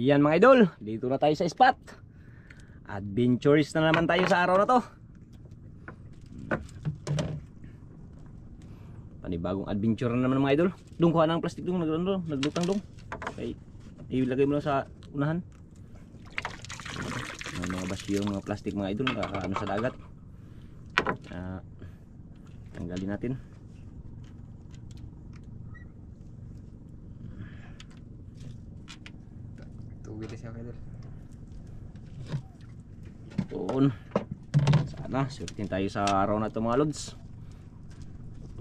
Yan mga idol, dito na tayo sa spot. Adventurous na naman tayo sa araw na to. Panibagong adventure na naman mga idol. Dung, kuha ng plastic dung, naglutang dung. Okay, ilagay mo lang sa unahan. Mga basyo, mga plastic mga idol, nakakaano sa dagat. Tanggalin natin. Tuwilis siya kayo. Doon. Sana swertin tayo sa araw na ito mga lods.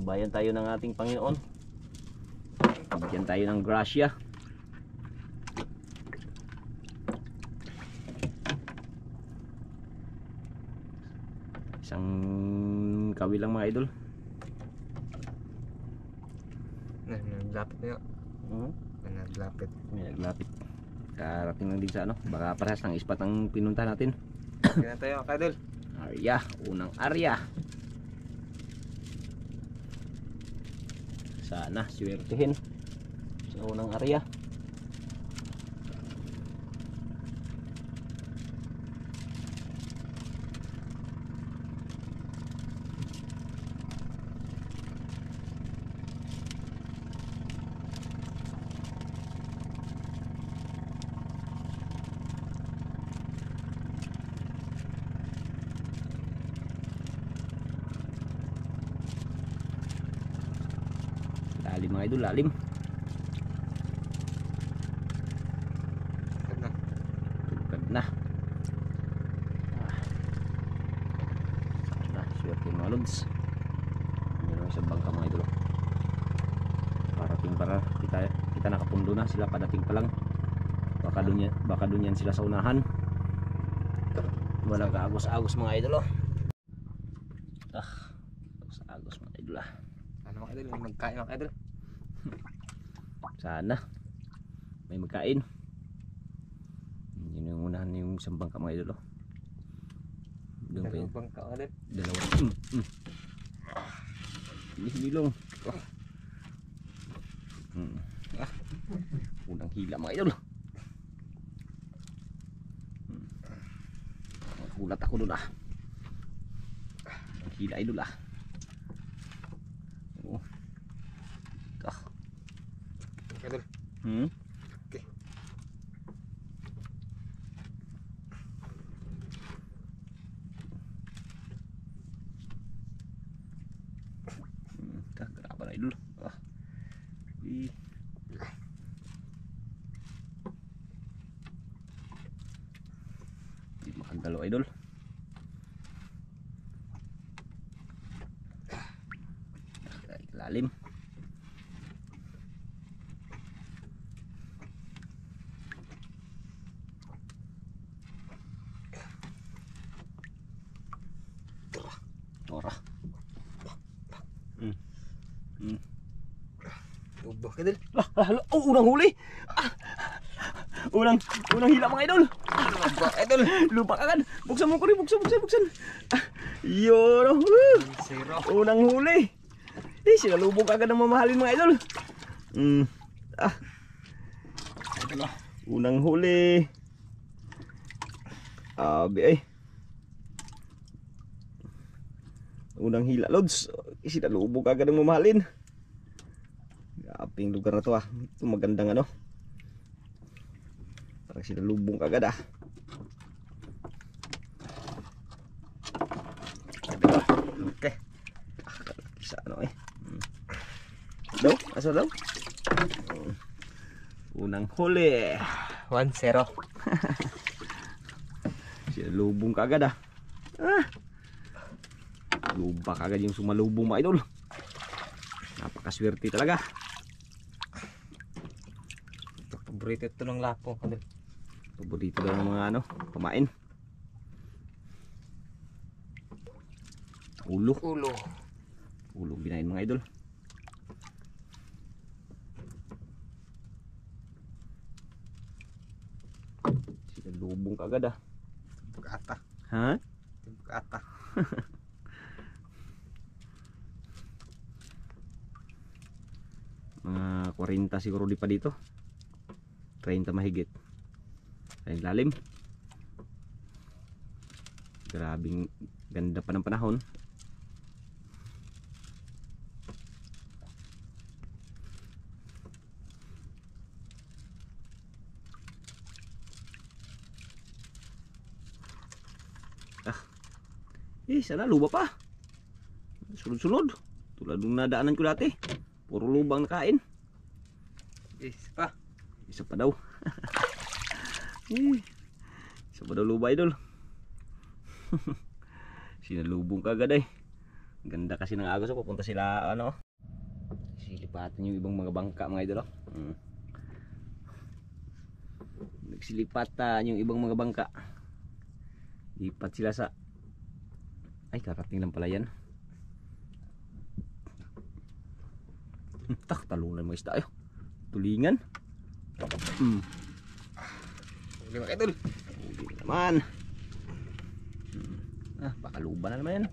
Bayan tayo ng ating Panginoon. Bigyan tayo ng grasya. Isang kawilang mga idol. Naglapit na yun. Naglapit. May naglapit. Karating lang din sa ano. Baka parehas ng spot ang pinunta natin. Kaya tayo kadol. Arya, unang arya. Sana swertihin sa unang arya. Lalim mga idol, lalim. Tugad na. Sana swertihin mga lods. Meron sa bangka mga idol. Parating para kita nakapundo na, sila padating pa lang. Baka doon yan sila sa unahan. Walang kaagos-agos mga idol. Agos mga idol. Ano mga idol, magkain mga idol. Sana may magkain. Yun yung unahan yung isang bangka mga idol. Doon pa yun. Bangka ulit. Dalawa. Hilong. Unang hila mga idol. Nakulat ako doon Ang hila idol Idol. Okay. Grabe na idol. Di makagalo idol. Lalim. Tora. Ubo kadol. Unang huli. Unang hila mga idol. Ubo idol. Lupa agad. Buksan mo ko rin, buksan. Yun. Zero. Unang huli. Sinalubog agad ng mamahalin mga idol. Unang huli. Abi unang hila lods. Sinalubog agad ng mamahalin. Gaping lugar na to Ito magandang ano. Parang sinalubog agad Okay. Isa ano daw? Asa daw? Unang huli. 1-0. Sinalubong ka agad Lubak agad yung sumalubong mga idol. Napakaswerte talaga. Paborito ito ng lapo. Paborito daw ng mga pamain. Ulo binain mga idol. Sinalubong ka agad Bukata. Ha? Bukata. Mga 40 siguro di pa dito. 30 mahigit. Ay lalim. Grabing ganda pa ng panahon. Sana luba pa. Sunod-sunod. Tulad nung nadaanan ko dati. Puro lubang nakain. Isa pa. Isa pa daw. Isa pa daw luba, idol. Sinalubong ka agad eh. Ganda kasi ng agos. Pupunta sila ano. Silipatin yung ibang mga bangka mga idol. Nagsilipatan yung ibang mga bangka. Lipat sila sa... Ay, karating lang pala yan. Tak, talunan mo isda. Tulingan. Huli mga idol. Huli naman. Baka luba na naman yan.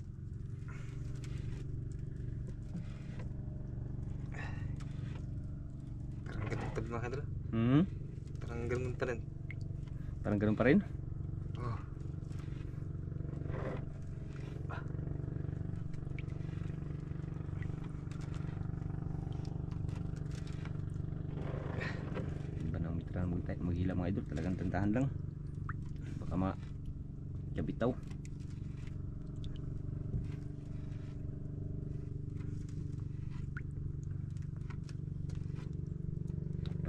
Parang ganun pa rin mga idol. Parang ganun pa rin. Parang ganun pa rin. Oh. Maghila mga idol, talagang tantahan lang. Baka makabitaw.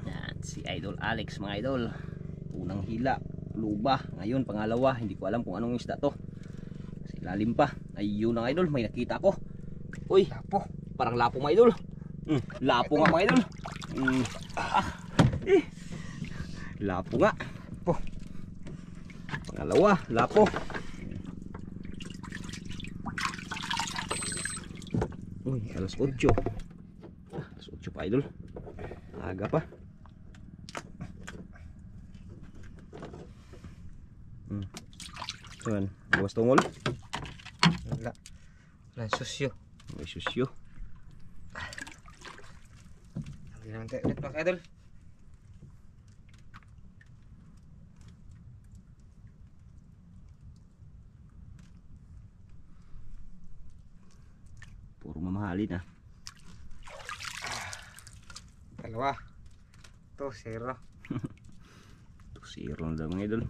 Yan, si Idol Alex mga idol. Unang hila, luba. Ngayon pangalawa, hindi ko alam kung anong isda to. Kasi lalim pa. Ayun ang idol, may nakita ko. Uy, lapo. Parang lapo mga idol. Lapo nga mga idol. Lapo nga. Pangalawa, lapo. Uy, alas 8. Alas 8 pa idol. Aga pa. Saan? Bukas tungol? Wala. Wala susyo. May susyo. Hindi naman tayo ulit mga idol. Puro mamahalin ah. Dalawa. Ito, 0. Ito 0 na daw mga idol.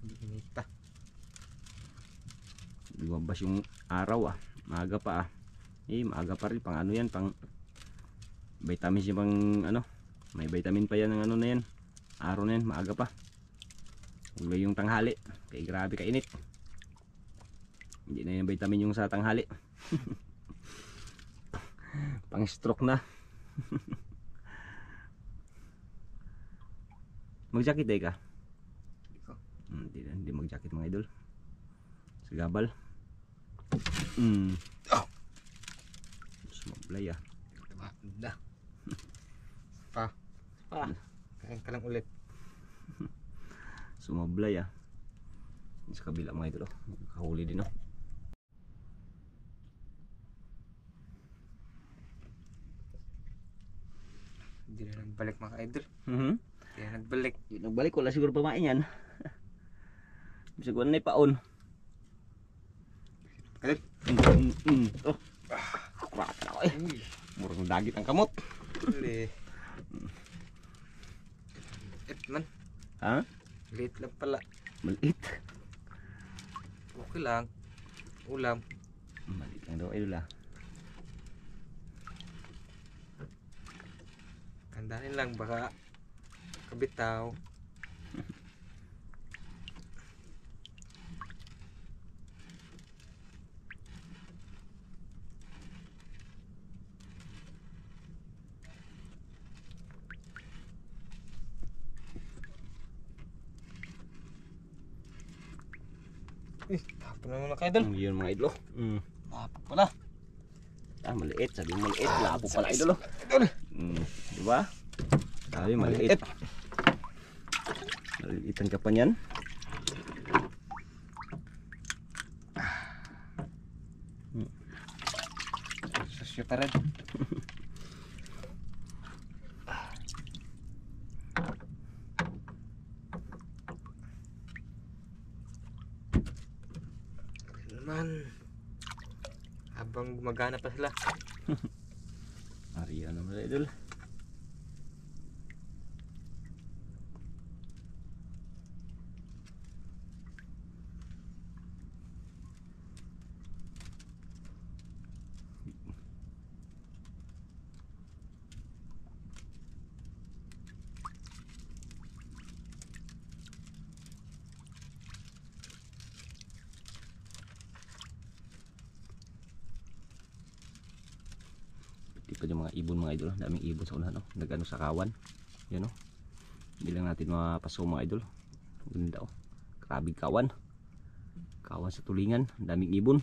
Hindi inita. Lumabas yung araw ah. Maaga pa ah. Maaga pa rin. Pang ano yan, pang vitamins yung pang ano, may vitamin pa yan ng ano na yan, araw na yan, maaga pa. Huwag yung tanghali, kaya grabe kainit. Hindi na yung vitamin yung sa tanghali. Pang stroke na. Mag jacket day ka? Hindi mag jacket mga idol. Sa gabal. Sumablay ah. Dah. Kain ka lang ulit. Sumablay ah. Sa kabila mga idol. Kahuli din oh. Hindi na nagbalik mga idol. Hindi na nagbalik. Nagbalik, wala siguro pamain yan. Bisa ko na ipaon. Idol. Oh. Kurat na ako eh. Murang dagit ang kamot. Liit man. Ha? Liit lang pala. Maliit. Okay lang. Ulam. Maliit lang daw idol ah. Kandanin lang baka kabitaw. Tapo naman mga idol. Yun mga idol. Lapo pala. Maliit. Sabi mo maliit. Lapo pala idol. Idol. Diba? Sabi maliit. Maliitan ka pa niyan. Tatarad. Naman. Habang gumagana pa sila. Ariya naman idol. Ito yung mga ibon mga idol, daming ibon sa unahan, no? Nagano sa kawan. Yan no. Hindi lang natin mapaso mga idol. Ganda oh. Grabing kawan. Kawan sa tulingan, daming ibon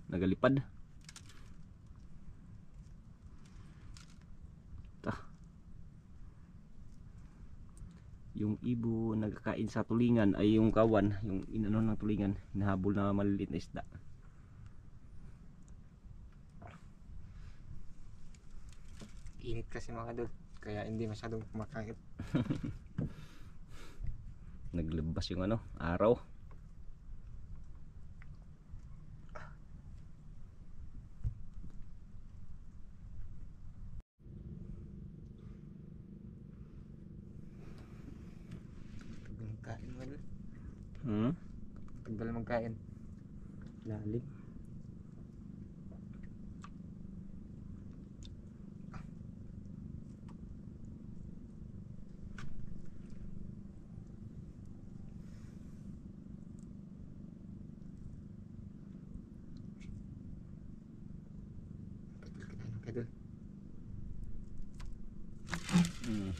nagalipad. Ta. Yung ibon nagkakain sa tulingan ay yung kawan, yung inano ng tulingan, hinahabol na maliliit na isda. Init kasi mga idol. Kaya hindi masyadong kumakain. Naglabas yung ano, araw. Tagal magkain mga idol. Hmm? Tagal magkain. Lalim. Idol. Hmm.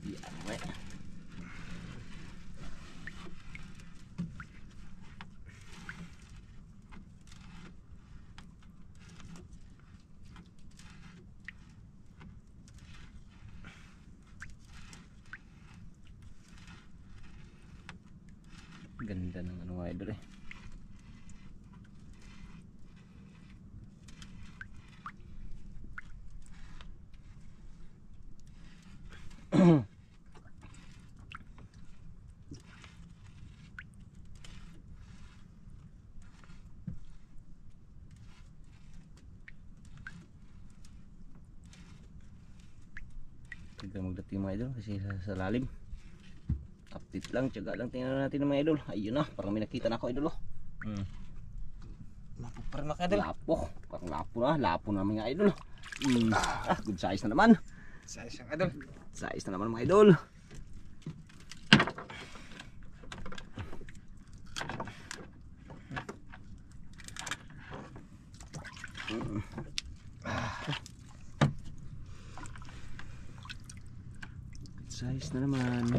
Yan, may. Ganda ng ano mga idol eh. Tignan magdating mga idol kasi sa lalim. Update lang, tiyaga lang tingnan natin ng mga idol. Ayun na, parang may nakita na ako idol oh. Lapo pa rin mga idol. Lapo, parang lapo na mga idol. Good size na naman. Sa isang idol. Size na naman mga idol. Good size na naman.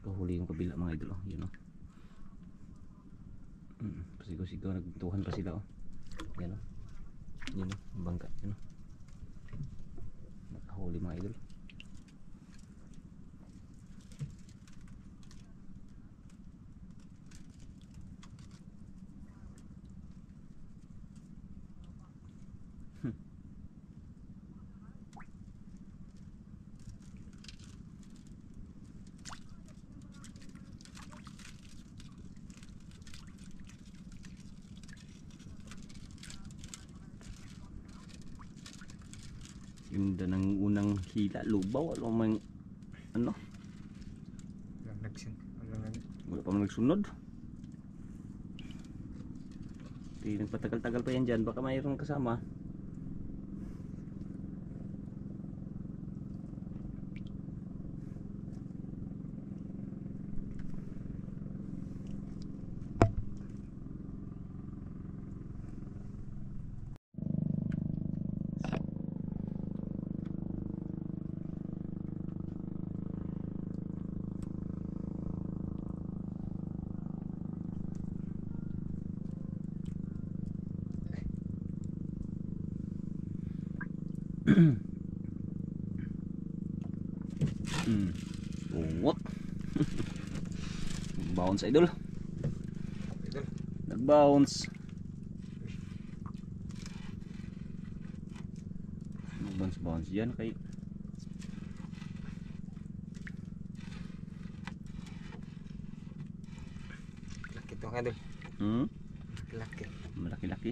Kahuli yung kabila mga idol oh. Yun oh. Pasigaw-sigaw, nagtuhan pa sila oh. Yan oh. Yun oh, ang bangka. Yun oh. Nakahuli mga idol. Ganda ng unang hila, lubaw, ano, wala pa man nagsunod. Nagpatagal-tagal pa yan dyan, baka mayroong kasama. Bungot. Bounce idol. Idol. Nag-bounce. Bounce yan kay Laki to mga idol. Laki. Malaki-laki.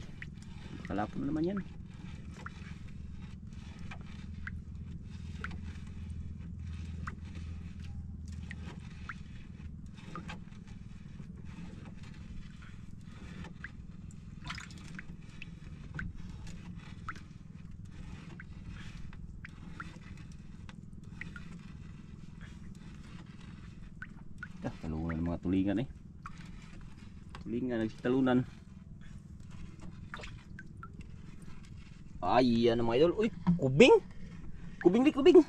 Kalapon naman yan. Talunan ng mga tulingan eh. Tulingan, nagsitalunan. Ay, yan mga idol. Uy, kubing! Kubing di, kubing!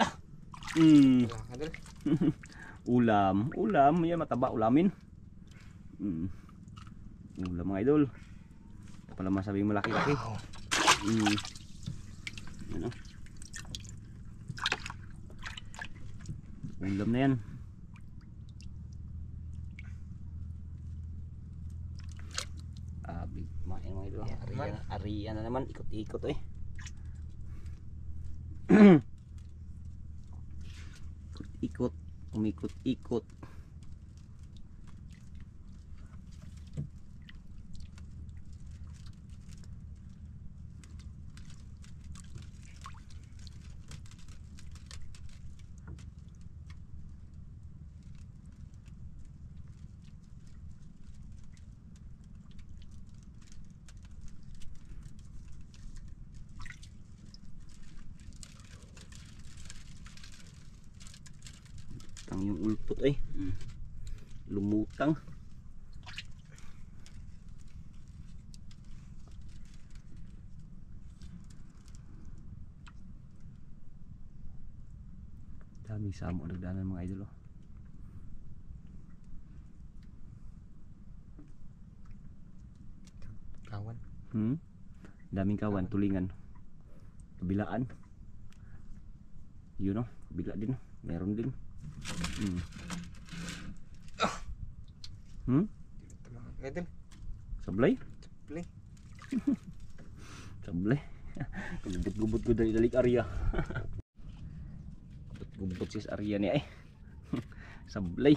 Ah. Mga idol. Ulam. Yan, mataba, ulamin. Ulam mga idol. Ito pala masabing malaki-laki. Wow. Ano? Ulam na yan. Big kumain mga idol. Ariyan na naman. Ikot-ikot eh. Ikot. Umikot-ikot. Ang yung ulpot eh. Lumutang. Daming samo nagdaanan mga idol oh. Kawan. Daming kawan, tulingan. Kabilaan. Yun oh, kabila din. Meron din. Ito mga idol. Sablay? Sablay. Sablay. Gubot-gubot ko dari dalik area. Gubot sis area niya eh. Sablay.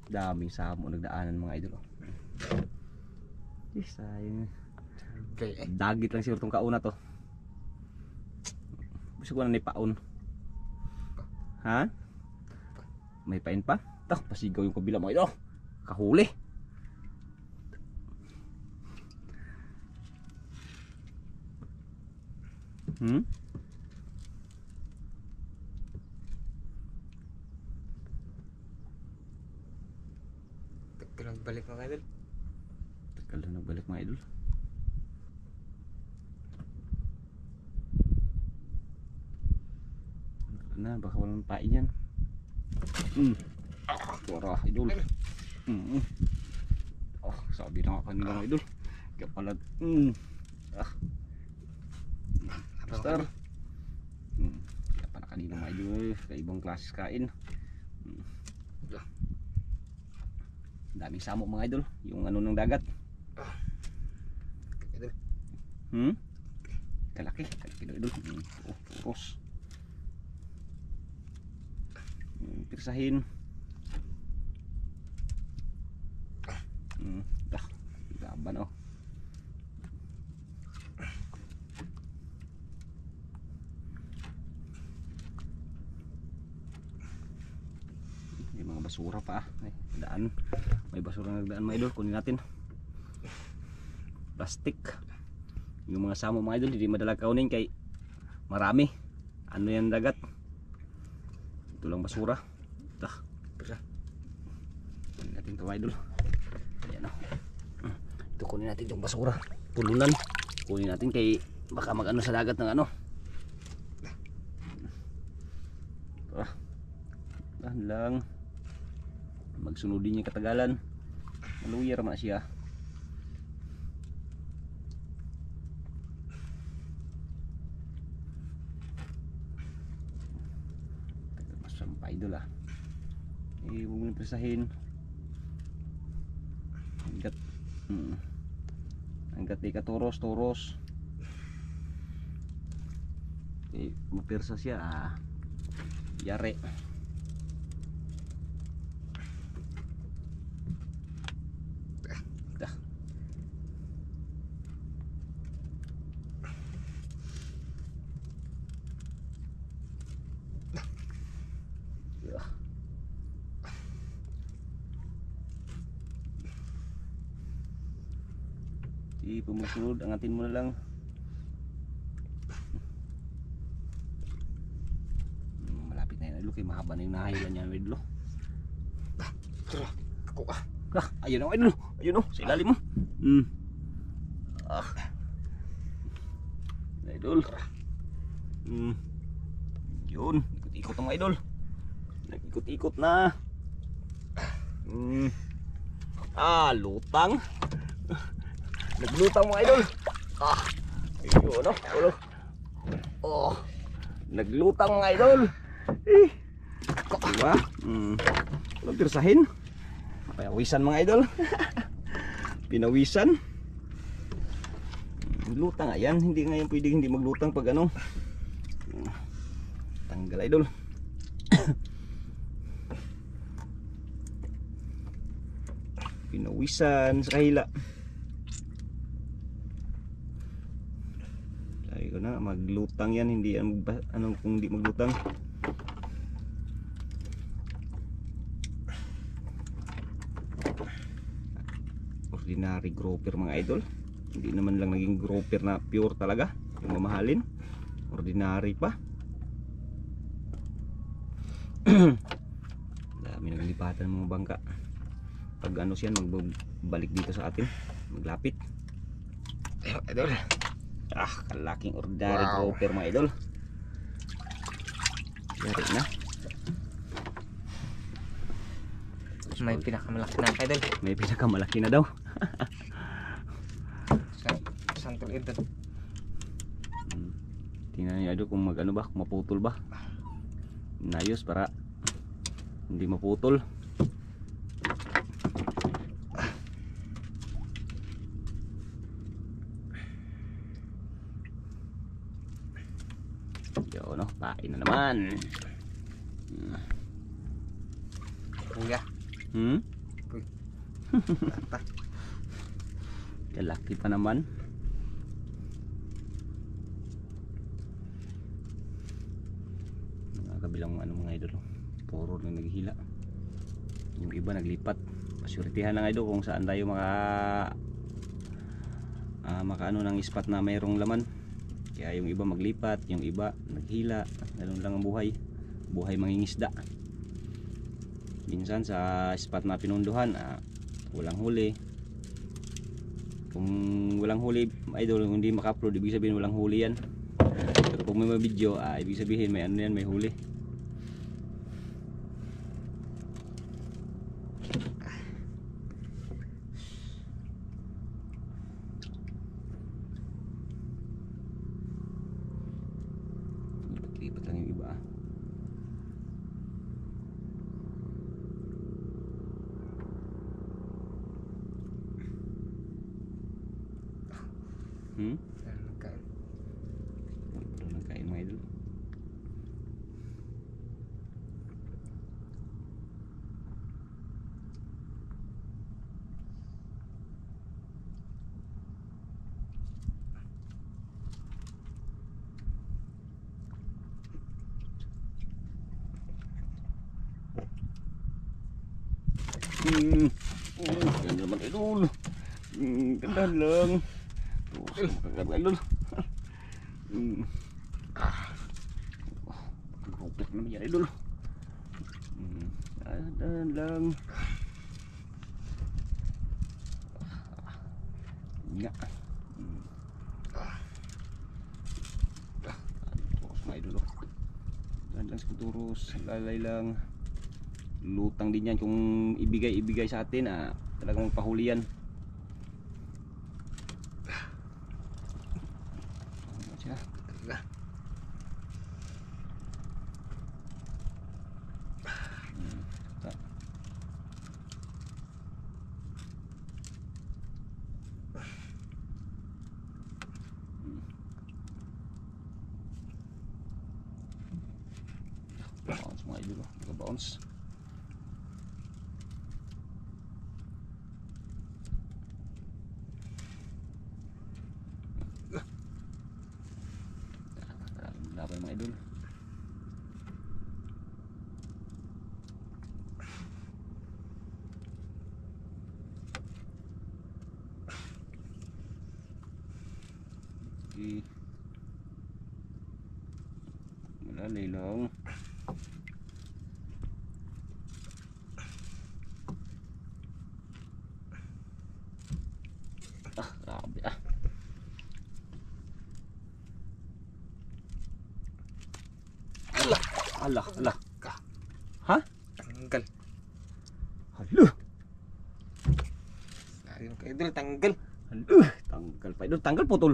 Daming samo nagdaanan mga idol. Sayang. Sablay eh. Dagit lang siguro tong kauna to. Gusto ko na ni paon. Ha? May pain pa? Tak, pasigaw yung kabila mga idol. Kahuli. Tagal balik mga idol. Tagal na nagbalik mga idol. Na, baka walang pain yan. Tara idol. Sabi na nga kanila mga idol. Kaya pala Master. Kaya pala kanina mga idol. Kaya ibang klases kain. Daming samo mga idol. Yung ano ng dagat. Idol. Kalaki na idol. Puros. Pirsahin. Laban oh. May mga basura pa ay, daan. May basura nagdaan mga idol. Kunin natin. Plastic. Yung mga samo mga idol hindi madala kaunin kay marami. Ano yan dagat? Ito lang basura. Kunin natin ito mga idol. Ayan o. Ito kunin natin itong basura. Pulunan. Kunin natin kay baka mag-ano sa dagat ng ano. Dahan lang. Magsunodin niya katagalan. Maluyar man siya. idol ah. Huwag mo nang presahin. Hanggat di ka turos. Mapirsa siya ah. Yari. Dah. Di pumusulod, angatin mo na lang. Malapit na yun idol, kay mahaba na yung nahayilan niya idol. Tara, ako ah. Ayun o idol, ayun o, sa ilalim mo. Idol. Yun, ikot-ikot ang idol. Nag-ikot-ikot na. Lutang. Naglutang mga idol. Ayun o, ulo. Naglutang mga idol. Diba? Walang pirsahin. Payawisan mga idol. Pinawisan. Lutang ayan, hindi ngayon pwedeng hindi maglutang pag ano. Tanggal idol. Pinawisan sa kahila. Sabi ko na maglutang yan, hindi yan ano kung hindi maglutang. Ordinary grouper mga idol. Hindi naman lang naging grouper na pure talaga yung mamahalin. Ordinary pa. Dami naglipatan ng mga bangka. Pag ano siyan magbalik dito sa atin, maglapit. Ayun idol. Kalaking ordinary grouper mga idol. Yari na. May pinakamalaki na idol. May pinakamalaki na daw. Sa santol idol. Tingnan niyo idol kung magano ba, kung maputol ba. Inayos para hindi maputol. Yun no, pain na naman. Kuya. Uy. Lata. Kalaki pa naman. Mga kabilang ano mga idol, puro na naghihila. Yung iba naglipat. Pasyuritihan lang idol kung saan tayo makaano ng spot na mayroong laman. Kaya yung iba maglipat, yung iba naghila. Ganun lang ang buhay. Buhay mangingisda. Minsan sa spot na pinunduhan, walang huli. Kung walang huli idol, hindi maka-upload, ibig sabihin walang huli yan. Pero kung may video, ibig sabihin may ano yan, may huli. Lipat lang yung iba. Nagkain mga idol. Ganda naman idol. Ganda lang. Ganda idol. Gupit naman yan idol. Ganda lang. Nga. Turos mga idol. Ganda lang sa turos. Lalay lang. Lutang din yan kung ibigay sa atin, talagang magpahuli yan. pounds. Laban mga idol. Okay. Wala lilong. Grabe ah. Ala. Ha? Tanggal. Hala. Sabi mga idol, tanggal. Hala. Tanggal pa idol. Tanggal putol.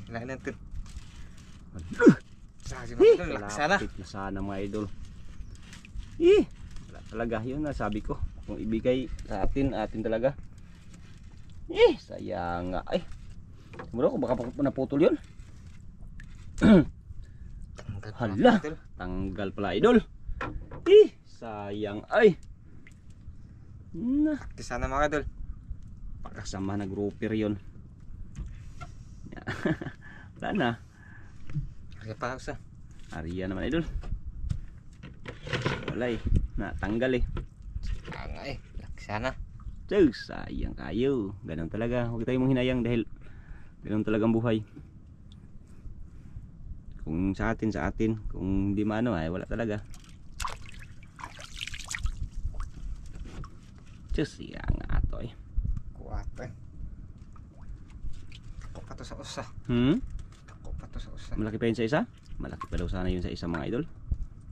Wala natin. Hala. Sabi mga idol, laksana. Lapit na sana mga idol. Wala talaga. Yun na sabi ko. Kung ibigay sa atin, atin talaga. Sayang nga. Ay. Siguro ko baka naputol yun. Tanggal. Hala. Tanggal pala idol. Sayang ay. Na. Di sana mga idol. Pagkasama na grouper yun. Wala na. Kaya pa ako sa. Ariya naman idol. Wala eh. Natanggal eh. Nga eh. Laksana. Sayang kayo. Ganun talaga. Huwag tayo mong hinayang dahil ganun talagang buhay. Kung sa atin. Kung hindi maano ay wala talaga. Sayang nga ato eh. Kuwate. Tako pa to sa usa. Tako pa to sa usa. Malaki pa yun sa isa? Malaki pa daw sana yun sa isa mga idol.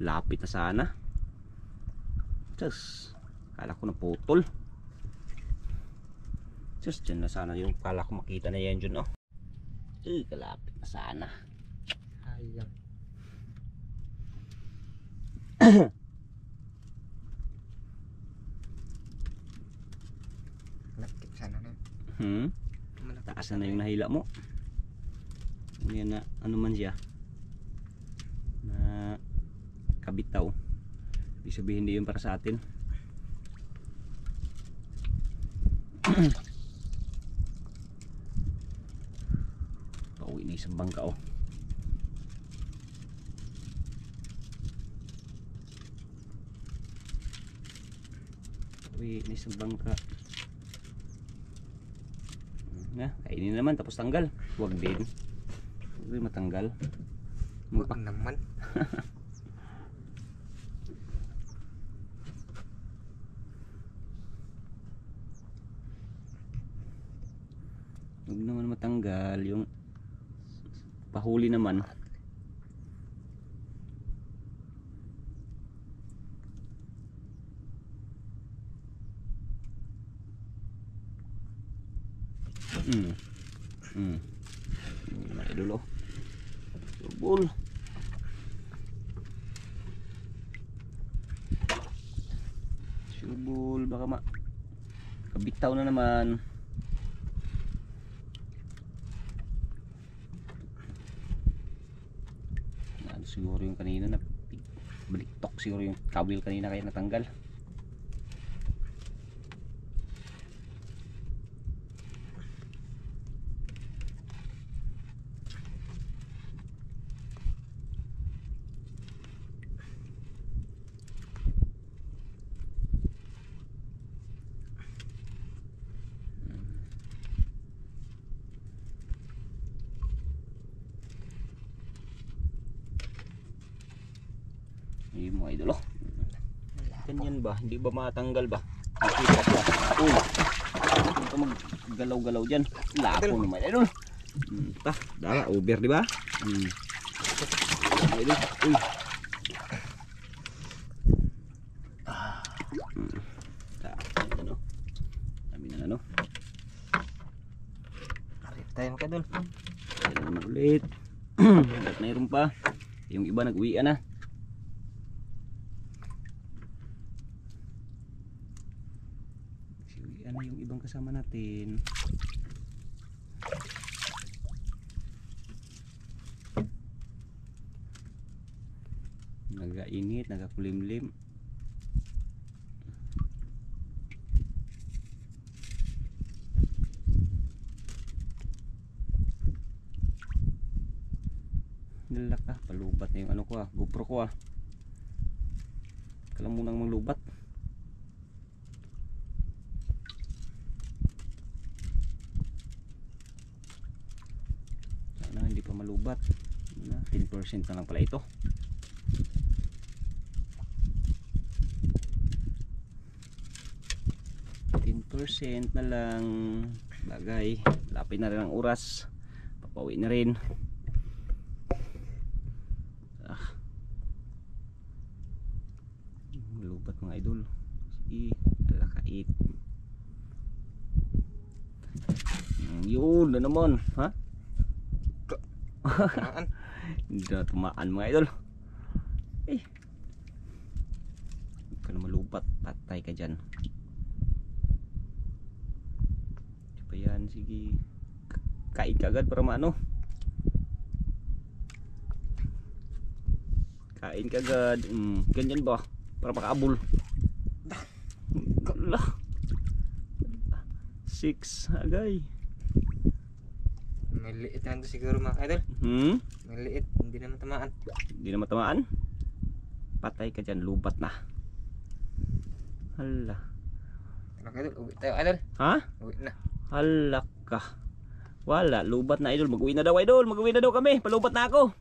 Lapit na sana. Kala ko naputol. Dyan na sana yung kala ko makita na yan dyan oh. Kalapit na sana. Sayang. Malapit sana na. Malapit Taas na yung nahila mo. Yan na ano man siya. Na kabitaw. Ibig sabihin hindi yun para sa atin. Pauwi na isang bangka oh. Pauwi na isang bangka. Na, kainin naman tapos tanggal. Huwag din. Huwag din matanggal. Huwag naman. Huwag naman matanggal yung pahuli naman. Mga idol oh. Subol. Subol baka kabitaw na naman. Siguro yung kanina na baliktok siguro yung kawil kanina kaya natanggal. Yung mga idol oh. Ganyan ba? Hindi ba matanggal ba? Nakita siya. Uy. Huwag ka maggalaw-galaw dyan. Lapo naman idol. Dala, over di ba? Idol. Uy. Ano? Kami na ano? Arip tayo mga idol. Kaya naman ulit. Hanggat mayroon pa. Yung iba nag-uwian na. Ano yung ibang kasama natin? Nagainit, nagakulimlim. Nalaka, palubat na yung ano ko GoPro ko Kailan munang manglubat. Sana hindi pa malubat. 10% na lang pala ito. % na lang. Bagay, lapit na rin ang oras. Papauwi na rin. Malubat mga idol. Sige, alakait. Yun na naman, ha? Tumaan. Hindi na tumaan mga idol. Eh, huwag ka na malubat. Patay ka dyan. Di ba yan? Sige. Kain ka agad para maano. Kain ka agad. Ganyan ba? Para makaabol. Lah. 6 agay. May liit na ito siguro mga idol. May liit, hindi naman tamaan. Hindi na matamaan. Patay ka dyan. Lubat na. Hala. Mga idol, uwi tayo idol. Ha? Uwi na. Hala ka. Wala. Lubat na idol. Mag-uwi na daw idol. Mag-uwi na daw kami. Palubat na ako.